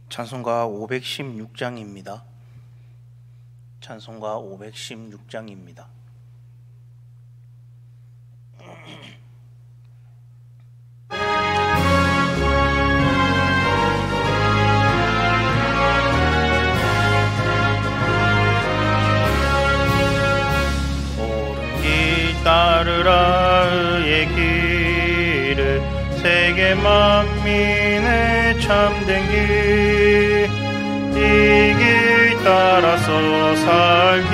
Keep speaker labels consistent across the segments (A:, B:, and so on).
A: 찬송가 516장입니다. 찬송가 516장입니다. 옳은 길 따르라 의의 길을 세계 만민의 참된 길, 이 길 따라서 살기를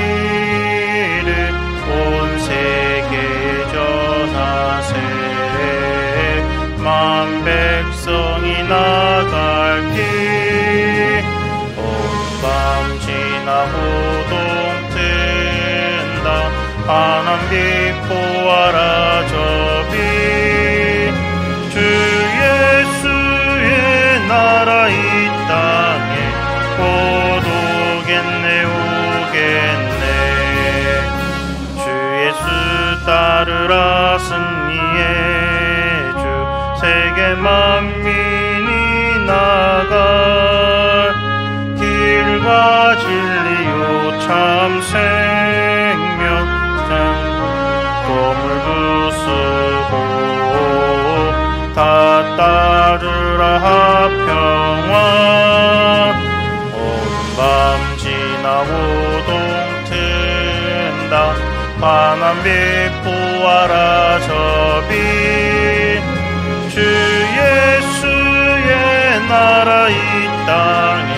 A: 온 세계에 전하세. 만 백성이 나갈 길, 온 밤 지나고 동튼다. 환한 빛 보아라 저 빛, 주 예수의 나라 이 땅에 곧 오겠네 오겠네. 주 예수 따르라 승리의 주, 세계 만민이 나갈 길과 진리요 참 생명, 꿈을 부수고 다 따르라 평화. 온 밤 지나고 동튼다. 환한 빛 보아라 저 빛, 주 예수의 나라 이 땅에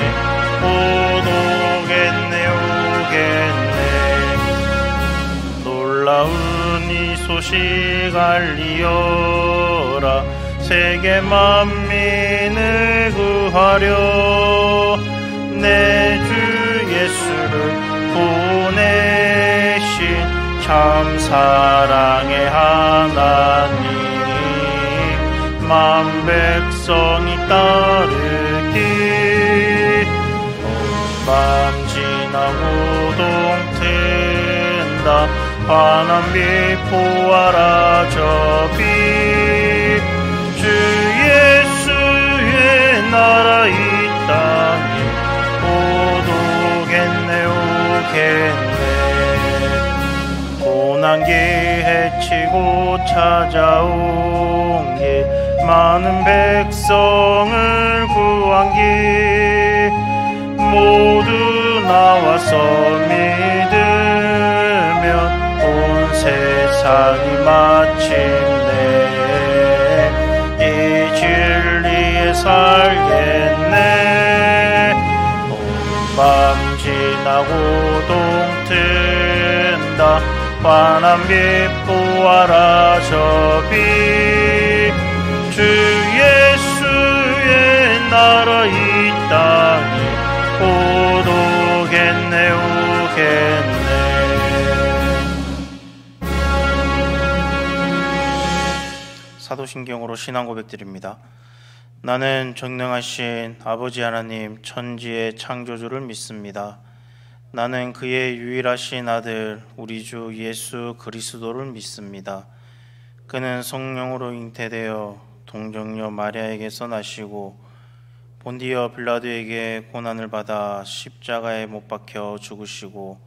A: 곧 오겠네 오겠네. 놀라운 이 소식 알리어라. 세계 만민을 구하려 내 주 예수를 보내신 참 사랑의 하나님, 만 백성이 따르길. 온 밤 지나고 동튼다. 환한 빛 보아라 저 빛, 주 예수의 나라 이 땅에 곧 오겠네 오겠네. 고난기 해치고 찾아온 길, 많은 백성을 구한 길, 모두 나와서 믿으면 온 세상이 마침내 이 진리에 살겠네. 온 밤 지나고 동튼다. 환한 빛 보아라 저 빛, 주 예수의 나라 이 땅에 곧 오겠네 오겠네. 사도신경으로 신앙 고백드립니다. 나는 전능하신 아버지 하나님 천지의 창조주를 믿습니다. 나는 그의 유일하신 아들 우리 주 예수 그리스도를 믿습니다. 그는 성령으로 잉태되어 동정녀 마리아에게서 나시고 본디어 빌라도에게 고난을 받아 십자가에 못 박혀 죽으시고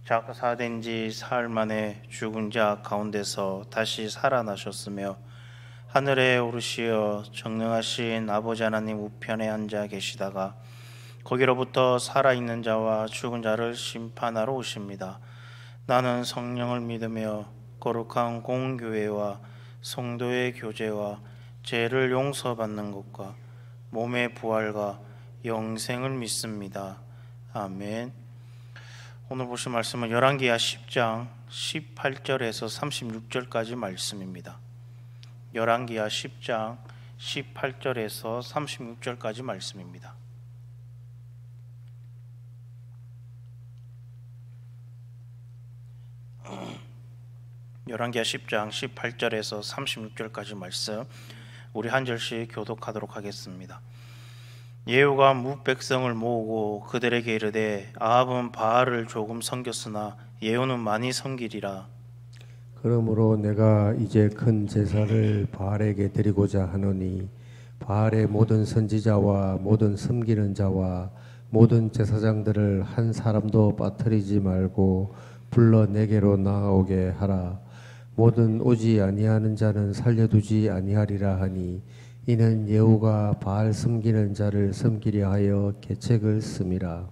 A: 장사된 지 사흘 만에 죽은 자 가운데서 다시 살아나셨으며 하늘에 오르시어 전능하신 아버지 하나님 우편에 앉아 계시다가 거기로부터 살아있는 자와 죽은 자를 심판하러 오십니다. 나는 성령을 믿으며 거룩한 공교회와 성도의 교제와 죄를 용서받는 것과 몸의 부활과 영생을 믿습니다. 아멘. 오늘 보실 말씀은 열왕기하 10장 18절에서 36절까지 말씀입니다. 열왕기하 10장 18절에서 36절까지 말씀입니다. 열왕기하 10장 18절에서 36절까지 말씀 우리 한 절씩 교독하도록 하겠습니다. 예후가 뭇 백성을 모으고 그들에게 이르되 아합은 바알을 조금 섬겼으나 예후는 많이 섬기리라.
B: 그러므로 내가 이제 큰 제사를 바알에게 드리고자 하노니 바알의 모든 선지자와 모든 섬기는 자와 모든 제사장들을 한 사람도 빠뜨리지 말고 불러 내게로 나아오게 하라. 모든 오지 아니하는 자는 살려두지 아니하리라 하니 이는 예후가 바알 섬기는 자를 섬기려 하여 계책을 씀이라.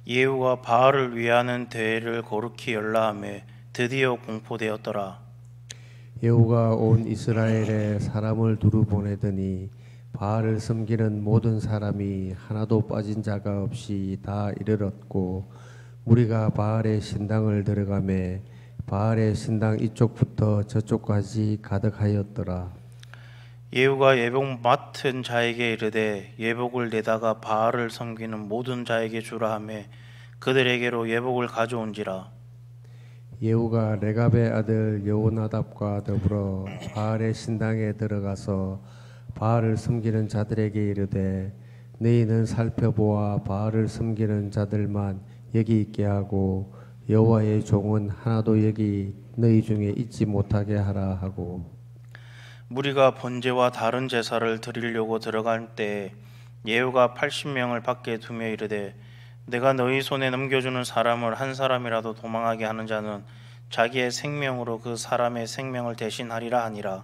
A: 예후가 바알을 위하는 대회를 거룩히 열라하며 드디어 공포되었더라.
B: 예후가 온 이스라엘에 사람을 두루 보내더니 바알을 섬기는 모든 사람이 하나도 빠진 자가 없이 다 이르렀고 무리가 바알의 신당을 들어가매 바알의 신당 이쪽부터 저쪽까지 가득하였더라.
A: 예후가 예복 맡은 자에게 이르되 예복을 내다가 바알을 섬기는 모든 자에게 주라 하며 그들에게로 예복을 가져온지라.
B: 예후가 레갑의 아들 여호나답과 더불어 바알의 신당에 들어가서 바알을 섬기는 자들에게 이르되 너희는 살펴보아 바알을 섬기는 자들만 여기 있게 하고 여호와의 종은 하나도 여기 너희 중에 있지 못하게 하라 하고
A: 무리가 번제와 다른 제사를 드리려고 들어갈 때 예후가 80명을 밖에 두며 이르되 내가 너희 손에 넘겨주는 사람을 한 사람이라도 도망하게 하는 자는 자기의 생명으로 그 사람의 생명을 대신하리라 하니라.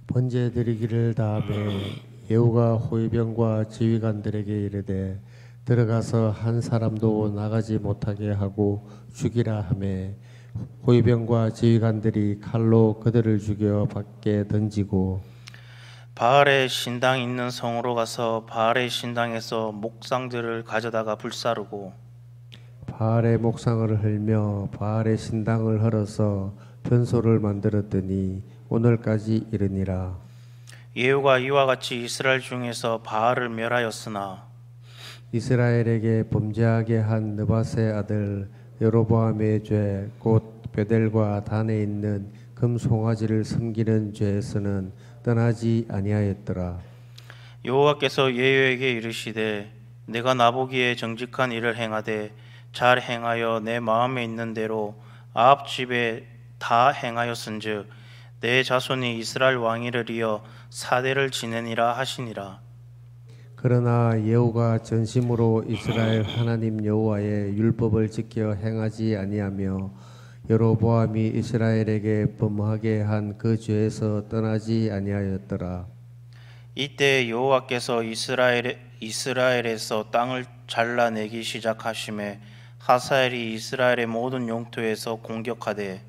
B: 번제 드리기를 다음에 예후가 호위병과 지휘관들에게 이르되 들어가서 한 사람도 나가지 못하게 하고 죽이라 하매 호위병과 지휘관들이 칼로 그들을 죽여 밖에 던지고
A: 바알의 신당 있는 성으로 가서 바알의 신당에서 목상들을 가져다가 불사르고
B: 바알의 목상을 헐며 바알의 신당을 헐어서 변소를 만들었더니 오늘까지 이르니라.
A: 예후가 이와 같이 이스라엘 중에서 바알을 멸하였으나
B: 이스라엘에게 범죄하게 한 느밧의 아들 여로보암의 죄 곧 베델과 단에 있는 금송아지를 섬기는 죄에서는 떠나지 아니하였더라.
A: 여호와께서 예후에게 이르시되 내가 나보기에 정직한 일을 행하되 잘 행하여 내 마음에 있는 대로 아합 집에 다 행하였은즉 내 자손이 이스라엘 왕위를 이어 사대를 지내니라 하시니라.
B: 그러나 예후가 전심으로 이스라엘 하나님 여호와의 율법을 지켜 행하지 아니하며 여로보암이 이스라엘에게 범하게 한 그 죄에서 떠나지 아니하였더라.
A: 이때 여호와께서 이스라엘에서 땅을 잘라내기 시작하심에 하사엘이 이스라엘의 모든 영토에서 공격하되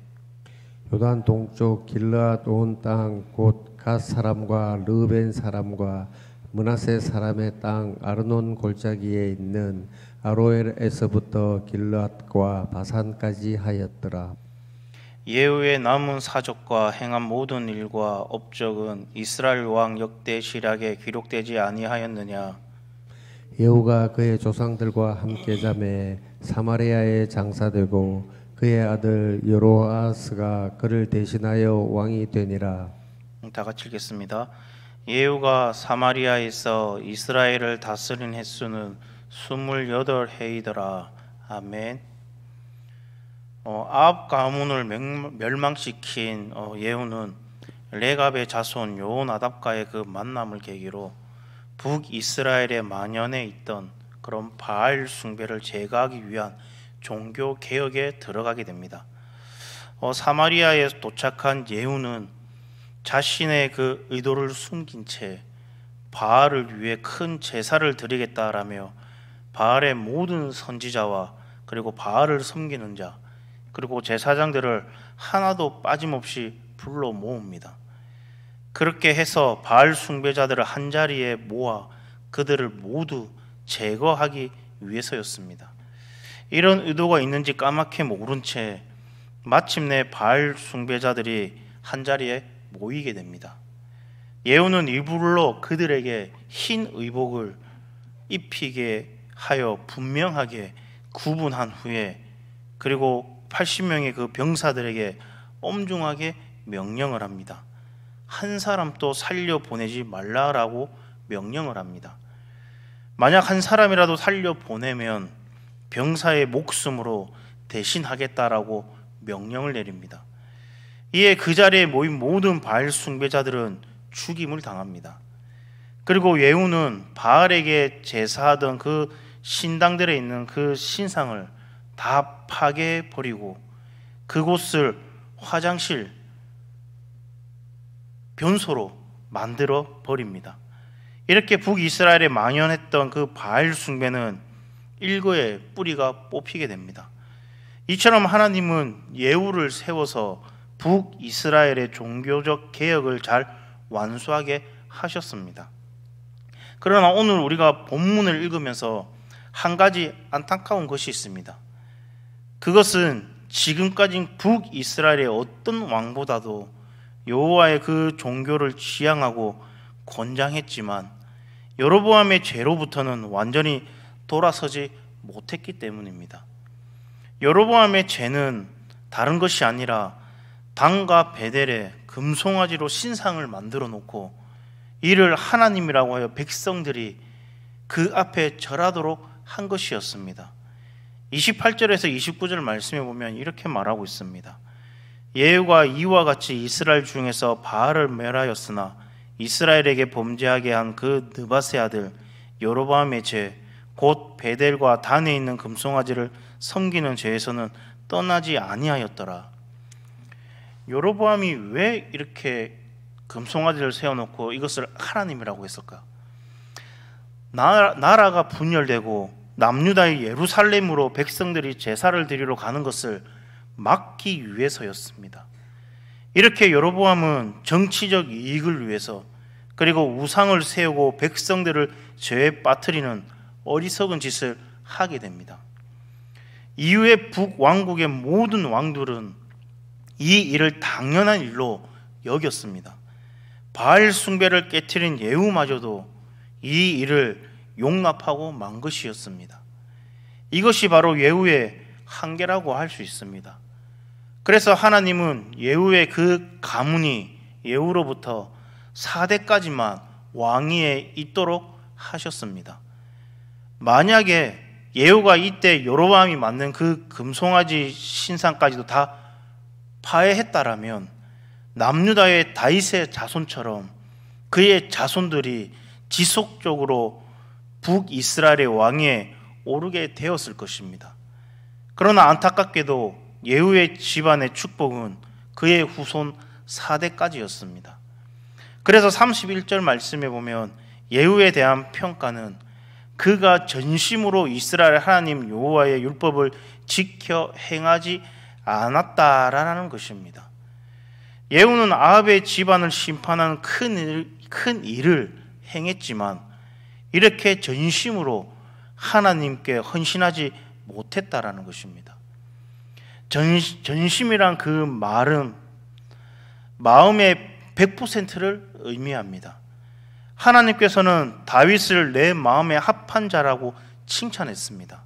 B: 요단 동쪽 길르앗 온 땅 곧 갓 사람과 르벤 사람과 므낫세 사람의 땅 아르논 골짜기에 있는 아로엘에서부터 길르앗과 바산까지 하였더라.
A: 예후의 남은 사적과 행한 모든 일과 업적은 이스라엘 왕 역대 시략에 기록되지 아니하였느냐.
B: 예후가 그의 조상들과 함께 자매 사마리아에 장사되고 그의 아들 여로아스가 그를 대신하여 왕이 되니라.
A: 다 같이 읽겠습니다. 예후가 사마리아에서 이스라엘을 다스린 횟수는 28해이더라. 아멘. 아합 가문을 멸망시킨 예후는 레갑의 자손 여호나답과의 그 만남을 계기로 북이스라엘의 만연해 있던 그런 바알 숭배를 제거하기 위한 종교 개혁에 들어가게 됩니다. 사마리아에 도착한 예후는 자신의 그 의도를 숨긴 채 바알을 위해 큰 제사를 드리겠다라며 바알의 모든 선지자와 그리고 바알을 섬기는 자 그리고 제사장들을 하나도 빠짐없이 불러 모읍니다. 그렇게 해서 바알 숭배자들을 한자리에 모아 그들을 모두 제거하기 위해서였습니다. 이런 의도가 있는지 까맣게 모른 채 마침내 바알 숭배자들이 한자리에 모이게 됩니다. 예후는 일부러 그들에게 흰 의복을 입히게 하여 분명하게 구분한 후에 그리고 80명의 그 병사들에게 엄중하게 명령을 합니다. 한 사람도 살려 보내지 말라라고 명령을 합니다. 만약 한 사람이라도 살려 보내면 병사의 목숨으로 대신하겠다라고 명령을 내립니다. 이에 그 자리에 모인 모든 바알 숭배자들은 죽임을 당합니다. 그리고 예후는 바알에게 제사하던 그 신당들에 있는 그 신상을 다 파괴해 버리고 그곳을 화장실, 변소로 만들어 버립니다. 이렇게 북이스라엘에 만연했던 그 바알 숭배는 일거에 뿌리가 뽑히게 됩니다. 이처럼 하나님은 예후를 세워서 북이스라엘의 종교적 개혁을 잘 완수하게 하셨습니다. 그러나 오늘 우리가 본문을 읽으면서 한 가지 안타까운 것이 있습니다. 그것은 지금까지 북이스라엘의 어떤 왕보다도 여호와의 그 종교를 지향하고 권장했지만 여로보암의 죄로부터는 완전히 돌아서지 못했기 때문입니다. 여로보암의 죄는 다른 것이 아니라 단과 베델에 금송아지로 신상을 만들어 놓고 이를 하나님이라고 하여 백성들이 그 앞에 절하도록 한 것이었습니다. 28절에서 29절 말씀에 보면 이렇게 말하고 있습니다. 예후가 이와 같이 이스라엘 중에서 바알을 멸하였으나 이스라엘에게 범죄하게 한 그 느밧의 아들 여로보암의 죄, 곧 베델과 단에 있는 금송아지를 섬기는 죄에서는 떠나지 아니하였더라. 여로보암이 왜 이렇게 금송아지를 세워놓고 이것을 하나님이라고 했을까? 나라가 분열되고 남유다의 예루살렘으로 백성들이 제사를 드리러 가는 것을 막기 위해서였습니다. 이렇게 여로보암은 정치적 이익을 위해서 그리고 우상을 세우고 백성들을 죄에 빠뜨리는 어리석은 짓을 하게 됩니다. 이후에 북왕국의 모든 왕들은 이 일을 당연한 일로 여겼습니다. 바알 숭배를 깨트린 예후마저도 이 일을 용납하고 만 것이었습니다. 이것이 바로 예후의 한계라고 할 수 있습니다. 그래서 하나님은 예후의 그 가문이 예후로부터 4대까지만 왕위에 있도록 하셨습니다. 만약에 예후가 이때 여로보암이 만든 그 금송아지 신상까지도 다 파괴했다라면 남유다의 다윗의 자손처럼 그의 자손들이 지속적으로 북이스라엘의 왕위에 오르게 되었을 것입니다. 그러나 안타깝게도 예후의 집안의 축복은 그의 후손 4대까지였습니다. 그래서 31절 말씀에 보면 예후에 대한 평가는 그가 전심으로 이스라엘 하나님 여호와의 율법을 지켜 행하지 않았다라는 것입니다. 예후는 아합의 집안을 심판하는 큰 일을 행했지만 이렇게 전심으로 하나님께 헌신하지 못했다라는 것입니다. 전심이란 그 말은 마음의 100%를 의미합니다. 하나님께서는 다윗을 내 마음에 합한 자라고 칭찬했습니다.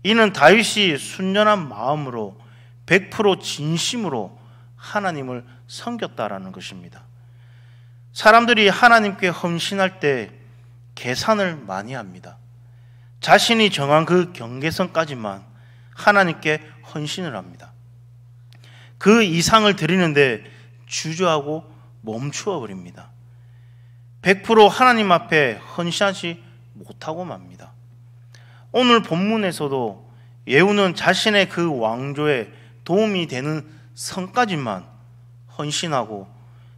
A: 이는 다윗이 순전한 마음으로 100% 진심으로 하나님을 섬겼다라는 것입니다. 사람들이 하나님께 헌신할 때 계산을 많이 합니다. 자신이 정한 그 경계선까지만 하나님께 헌신을 합니다. 그 이상을 드리는데 주저하고 멈추어 버립니다. 100% 하나님 앞에 헌신하지 못하고 맙니다. 오늘 본문에서도 예후는 자신의 그 왕조에 도움이 되는 선까지만 헌신하고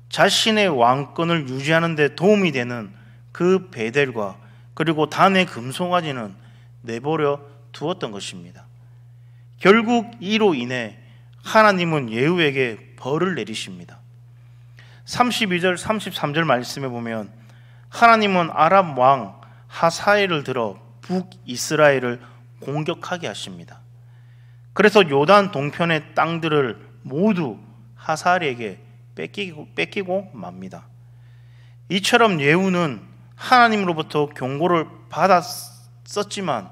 A: 자신의 왕권을 유지하는 데 도움이 되는 그 베델과 그리고 단의 금송아지는 내버려 두었던 것입니다. 결국 이로 인해 하나님은 예후에게 벌을 내리십니다. 32절 33절 말씀에 보면 하나님은 아람 왕 하사엘을 들어 북이스라엘을 공격하게 하십니다. 그래서 요단 동편의 땅들을 모두 하사엘에게 뺏기고 맙니다. 이처럼 예후는 하나님으로부터 경고를 받았었지만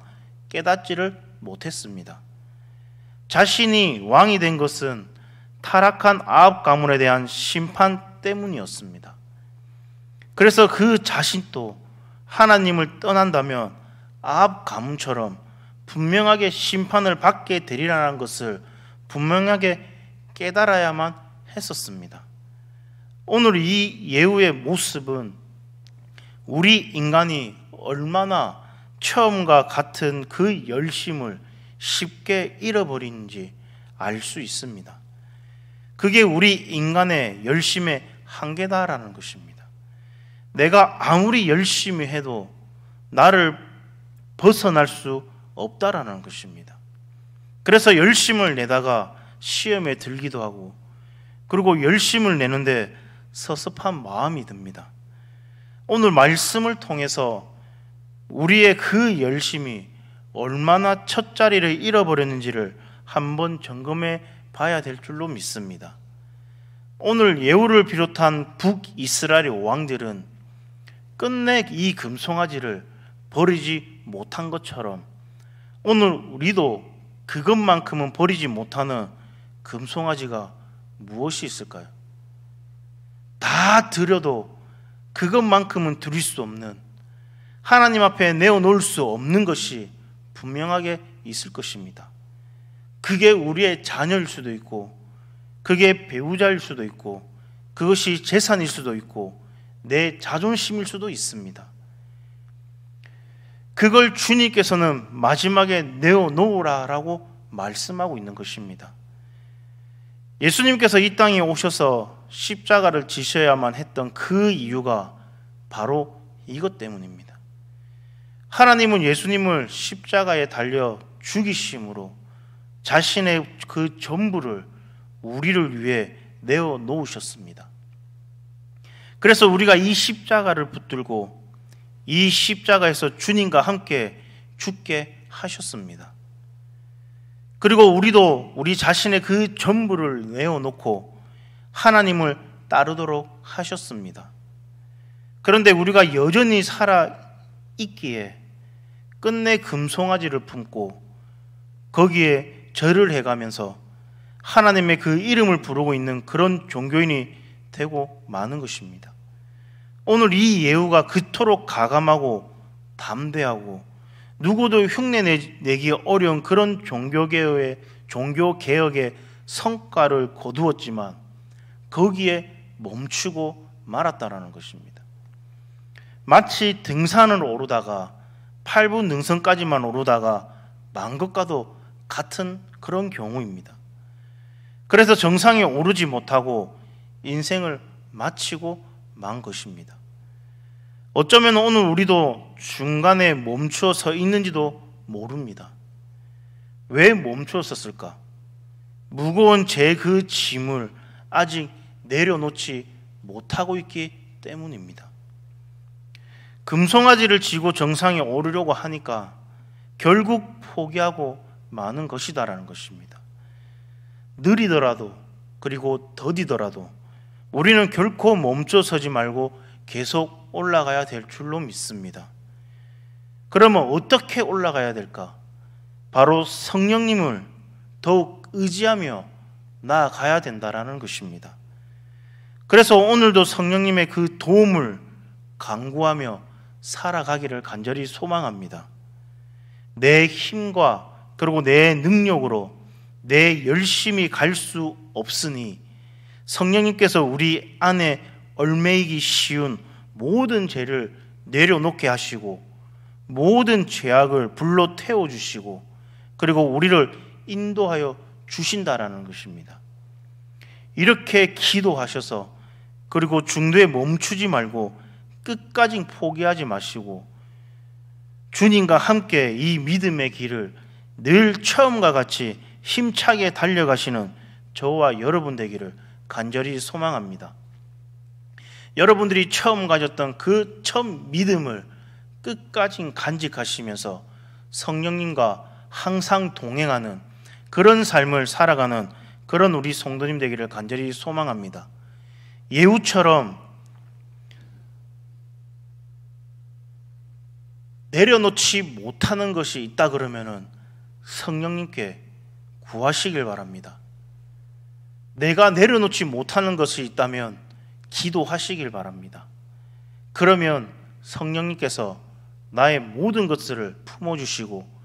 A: 깨닫지를 못했습니다. 자신이 왕이 된 것은 타락한 아합 가문에 대한 심판 때문이었습니다. 그래서 그 자신도 하나님을 떠난다면 아합 가문처럼 분명하게 심판을 받게 되리라는 것을 분명하게 깨달아야만 했었습니다. 오늘 이 예후의 모습은 우리 인간이 얼마나 처음과 같은 그 열심을 쉽게 잃어버리는지 알 수 있습니다. 그게 우리 인간의 열심의 한계다라는 것입니다. 내가 아무리 열심히 해도 나를 벗어날 수 없다라는 것입니다. 그래서 열심을 내다가 시험에 들기도 하고, 그리고 열심을 내는데 섭섭한 마음이 듭니다. 오늘 말씀을 통해서 우리의 그 열심이 얼마나 첫 자리를 잃어버렸는지를 한번 점검해 봐야 될 줄로 믿습니다. 오늘 예후를 비롯한 북이스라엘 왕들은 끝내 이 금송아지를 버리지 못한 것처럼 오늘 우리도 그것만큼은 버리지 못하는 금송아지가 무엇이 있을까요? 다 드려도 그것만큼은 드릴 수 없는, 하나님 앞에 내어놓을 수 없는 것이 분명하게 있을 것입니다. 그게 우리의 자녀일 수도 있고, 그게 배우자일 수도 있고, 그것이 재산일 수도 있고, 내 자존심일 수도 있습니다. 그걸 주님께서는 마지막에 내어놓으라라고 말씀하고 있는 것입니다. 예수님께서 이 땅에 오셔서 십자가를 지셔야만 했던 그 이유가 바로 이것 때문입니다. 하나님은 예수님을 십자가에 달려 죽이심으로 자신의 그 전부를 우리를 위해 내어놓으셨습니다. 그래서 우리가 이 십자가를 붙들고 이 십자가에서 주님과 함께 죽게 하셨습니다. 그리고 우리도 우리 자신의 그 전부를 내어놓고 하나님을 따르도록 하셨습니다. 그런데 우리가 여전히 살아있기에 끝내 금송아지를 품고 거기에 절을 해가면서 하나님의 그 이름을 부르고 있는 그런 종교인이 되고 마는 것입니다. 오늘 이 예후가 그토록 가감하고 담대하고 누구도 흉내내기 어려운 그런 종교개혁의 성과를 거두었지만 거기에 멈추고 말았다라는 것입니다. 마치 등산을 오르다가 8분 능선까지만 오르다가 만 것과도 같은 그런 경우입니다. 그래서 정상에 오르지 못하고 인생을 마치고 만 것입니다. 어쩌면 오늘 우리도 중간에 멈추어 서 있는지도 모릅니다. 왜 멈추어 섰을까? 무거운 제 그 짐을 아직 내려놓지 못하고 있기 때문입니다. 금송아지를 지고 정상에 오르려고 하니까 결국 포기하고 마는 것이다라는 것입니다. 느리더라도 그리고 더디더라도 우리는 결코 멈춰 서지 말고 계속 올라가야 될 줄로 믿습니다. 그러면 어떻게 올라가야 될까? 바로 성령님을 더욱 의지하며 나아가야 된다라는 것입니다. 그래서 오늘도 성령님의 그 도움을 간구하며 살아가기를 간절히 소망합니다. 내 힘과 그리고 내 능력으로 내 열심히 갈 수 없으니 성령님께서 우리 안에 얽매이기 쉬운 모든 죄를 내려놓게 하시고 모든 죄악을 불로 태워주시고 그리고 우리를 인도하여 주신다라는 것입니다. 이렇게 기도하셔서 그리고 중도에 멈추지 말고 끝까지 포기하지 마시고 주님과 함께 이 믿음의 길을 늘 처음과 같이 힘차게 달려가시는 저와 여러분 되기를 간절히 소망합니다. 여러분들이 처음 가졌던 그 첫 믿음을 끝까지 간직하시면서 성령님과 항상 동행하는 그런 삶을 살아가는 그런 우리 성도님 되기를 간절히 소망합니다. 예후처럼 내려놓지 못하는 것이 있다 그러면은 성령님께 구하시길 바랍니다. 내가 내려놓지 못하는 것이 있다면 기도하시길 바랍니다. 그러면 성령님께서 나의 모든 것들을 품어주시고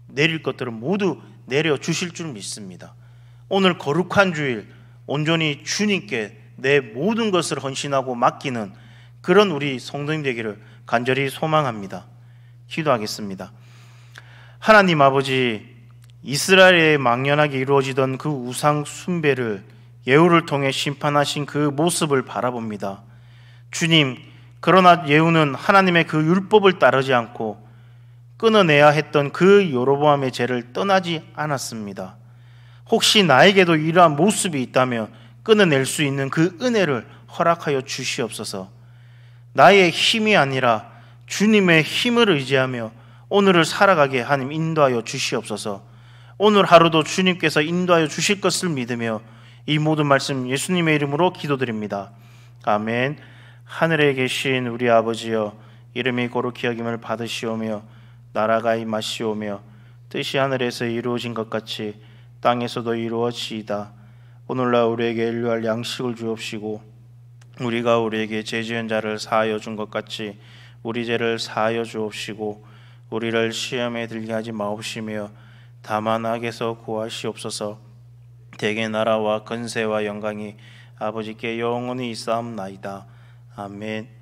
A: 내릴 것들을 모두 내려주실 줄 믿습니다. 오늘 거룩한 주일 온전히 주님께 내 모든 것을 헌신하고 맡기는 그런 우리 성도님 되기를 간절히 소망합니다. 기도하겠습니다. 하나님 아버지, 이스라엘에 망연하게 이루어지던 그 우상 숭배를 예후를 통해 심판하신 그 모습을 바라봅니다. 주님, 그러나 예후는 하나님의 그 율법을 따르지 않고 끊어내야 했던 그 여로보암의 죄를 떠나지 않았습니다. 혹시 나에게도 이러한 모습이 있다면 끊어낼 수 있는 그 은혜를 허락하여 주시옵소서. 나의 힘이 아니라 주님의 힘을 의지하며 오늘을 살아가게 하나님 인도하여 주시옵소서. 오늘 하루도 주님께서 인도하여 주실 것을 믿으며 이 모든 말씀 예수님의 이름으로 기도드립니다. 아멘. 하늘에 계신 우리 아버지여, 이름이 거룩히 여김을 받으시오며 나라가 임하시오며 뜻이 하늘에서 이루어진 것 같이 땅에서도 이루어지이다. 오늘날 우리에게 일용할 양식을 주옵시고 우리가 우리에게 죄 지은 자를 사하여 준 것 같이 우리 죄를 사하여 주옵시고 우리를 시험에 들게 하지 마옵시며 다만 악에서 구하시옵소서. 대개 나라와 권세와 영광이 아버지께 영원히 있사옵나이다. 아멘.